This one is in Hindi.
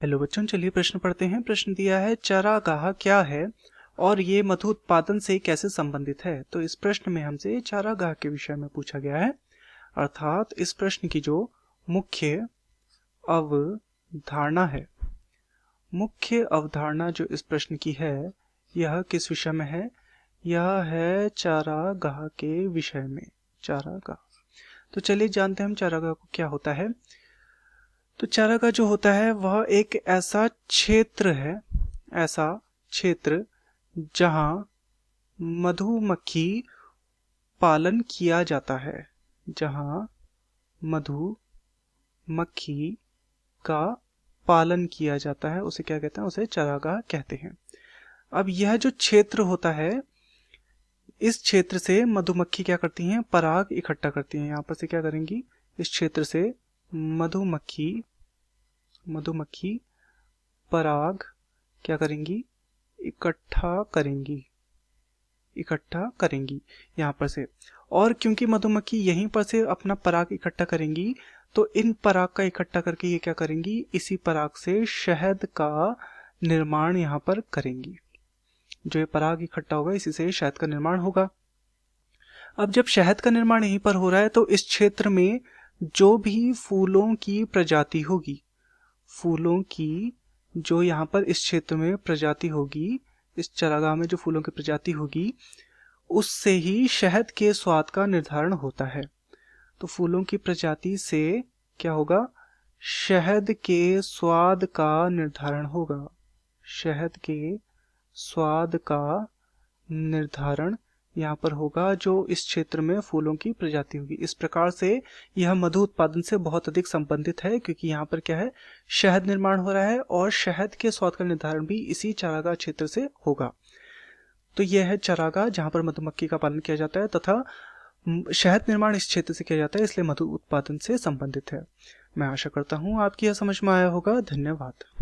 हेलो बच्चों, चलिए प्रश्न पढ़ते हैं। प्रश्न दिया है चारागाह क्या है और ये मधु उत्पादन से कैसे संबंधित है। तो इस प्रश्न में हमसे चारागाह के विषय में पूछा गया है, अर्थात इस प्रश्न की जो मुख्य अवधारणा है, मुख्य अवधारणा जो इस प्रश्न की है, यह किस विषय में है? यह है चारागाह के विषय में। चारागाह, तो चलिए जानते हैं हम चारागाह को क्या होता है। तो चारागाह जो होता है वह एक ऐसा क्षेत्र है, ऐसा क्षेत्र जहां मधुमक्खी पालन किया जाता है, जहां मधुमक्खी का पालन किया जाता है, उसे क्या कहते हैं? उसे चारागाह कहते हैं। अब यह जो क्षेत्र होता है, इस क्षेत्र से मधुमक्खी क्या करती हैं? पराग इकट्ठा करती हैं। यहां पर से क्या करेंगी? इस क्षेत्र से मधुमक्खी पराग क्या करेंगी? इकट्ठा करेंगी यहां पर से। और क्योंकि मधुमक्खी यहीं पर से अपना पराग इकट्ठा करेंगी, तो इन पराग का इकट्ठा करके ये क्या करेंगी? इसी पराग से शहद का निर्माण यहां पर करेंगी। जो ये पराग इकट्ठा होगा, इसी से शहद का निर्माण होगा। अब जब शहद का निर्माण यहीं पर हो रहा है, तो इस क्षेत्र में जो भी फूलों की प्रजाति होगी, फूलों की जो यहाँ पर इस क्षेत्र में प्रजाति होगी, इस चारागाह में जो फूलों की प्रजाति होगी, उससे ही शहद के स्वाद का निर्धारण होता है। तो फूलों की प्रजाति से क्या होगा? शहद के स्वाद का निर्धारण होगा। शहद के स्वाद का निर्धारण यहाँ पर होगा, जो इस क्षेत्र में फूलों की प्रजाति होगी। इस प्रकार से यह मधु उत्पादन से बहुत अधिक संबंधित है, क्योंकि यहाँ पर क्या है? शहद निर्माण हो रहा है और शहद के स्वाद का निर्धारण भी इसी चारागाह क्षेत्र से होगा। तो यह है चारागाह, जहाँ पर मधुमक्खी का पालन किया जाता है तथा शहद निर्माण इस क्षेत्र से किया जाता है, इसलिए मधु उत्पादन से संबंधित है। मैं आशा करता हूँ आपकी यह समझ में आया होगा। धन्यवाद।